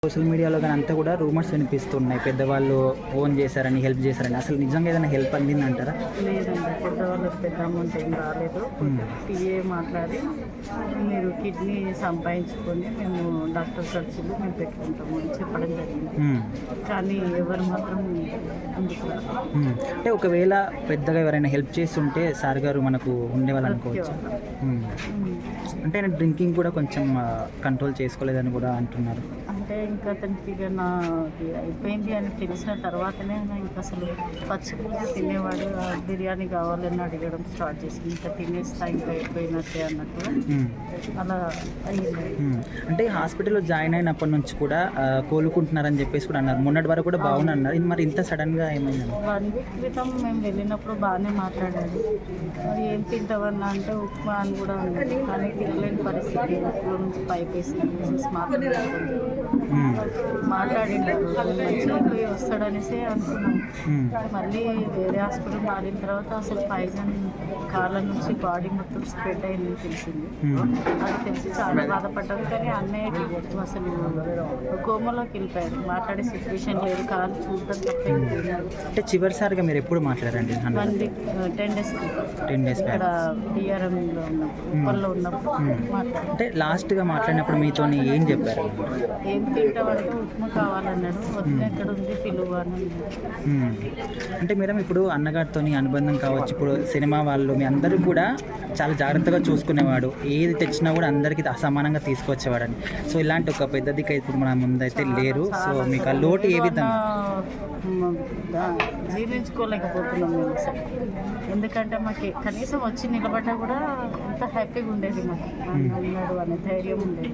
Social మీడియాలో కానీ అంతా కూడా రూమర్స్ వినిపిస్తున్నాయి. పెద్దవాళ్ళు ఫోన్ చేశారని, హెల్ప్ చేశారని. అసలు నిజంగా ఏదైనా హెల్ప్ అందిందంటారా? లేదండి, పెద్దవాళ్ళకి పెద్ద అమౌంట్ ఏం రాలేదు. టీఏ మాట్లాడి మీరు కిడ్నీ సంపాదించుకొని మేము డాక్టర్ ఖర్చులు మేము పెట్టుకుంటాము అని చెప్పడం జరిగింది. కానీ ఎవరు మాత్రం అందుకు అంటే ఒకవేళ పెద్దగా ఎవరైనా హెల్ప్ చేస్తుంటే సార్ గారు మనకు ఉండేవాళ్ళు అనుకోవచ్చు. అంటే ఆయన డ్రింకింగ్ కూడా కొంచెం కంట్రోల్ చేసుకోలేదని కూడా అంటున్నారు. అంటే ఇంకా అతనికి ఇక నాది అయిపోయింది అని తెలిసిన తర్వాతనే ఇంకా అసలు పచ్చిపులుసు తినేవాడు. బిర్యానీ కావాలని అడగడం స్టార్ట్ చేసింది. ఇంకా తినేస్తా ఇంకా అయిపోయినట్టే అన్నట్టుగా అలా అయ్యింది. అంటే హాస్పిటల్లో జాయిన్ అయినప్పటి నుంచి కూడా కోలుకుంటున్నారని చెప్పేసి కూడా అన్నారు. మొన్నటి వరకు కూడా బాగున్నారు. ఇది మరి ఇంత సడన్గా ఏమైంది? 1 వీక్ క్రితం మేము వెళ్ళినప్పుడు బాగానే మాట్లాడాడు. మరి ఏం తింటావన్నా అంటే ఉప్మా అని కూడా అన్నాడు. కానీ తినలేని పరిస్థితి, ఉప్మా నుంచి పైపేసి మాట్లాడిండారు. మంచిగా పోయి వస్తాడనేసి అనుకున్నాం. మళ్ళీ వేరే హాస్పిటల్ మారిన తర్వాత అసలు పాయిజన్ కాళ్ళ నుంచి బాడీ మొత్తం స్ప్రెడ్ అయిందని తెలిసింది. అది తెలిసి చాలా బాధపడ్డాం. కానీ అన్నయ్యకి అసలు కోమలోకి వెళ్ళిపోయాడు. మాట్లాడే సిచ్యువేషన్ లేదు. కాళ్ళు చూడడం తప్ప అంటే చివరిసారిగా మీరు ఎప్పుడు మాట్లాడారండి? 1 వీక్ 10 డేస్ ఇక్కడ డిఆర్ఎంలో ఉన్నప్పుడు, ఉప్పల్లో ఉన్నప్పుడు మాట్లాడారు. అంటే లాస్ట్గా మాట్లాడినప్పుడు మీతో ఏం చెప్పారు? ఏం తింటామంటే ఉప్మా కావాలన్నాడు. వద్దు ఎక్కడ ఉంది పిలువు అని. అంటే మేడం ఇప్పుడు అన్నగారితో అనుబంధం కావచ్చు, ఇప్పుడు సినిమా వాళ్ళు మీ అందరూ కూడా చాలా జాగ్రత్తగా చూసుకునేవాడు. ఏది తెచ్చినా కూడా అందరికీ అసమానంగా తీసుకొచ్చేవాడని. సో ఇలాంటి ఒక పెద్ద దిక్కు ఇప్పుడు మన ముందైతే లేరు. సో మీకు ఆ లోటు ఏ విధంగా? జీర్ణించుకోలేకపోతున్నాం మేము అసలు. ఎందుకంటే మాకు కనీసం వచ్చి నిలబడ్డా కూడా ఎంత హ్యాపీగా ఉండేది. మాకు అన్నాడు అనే ధైర్యం ఉండేది.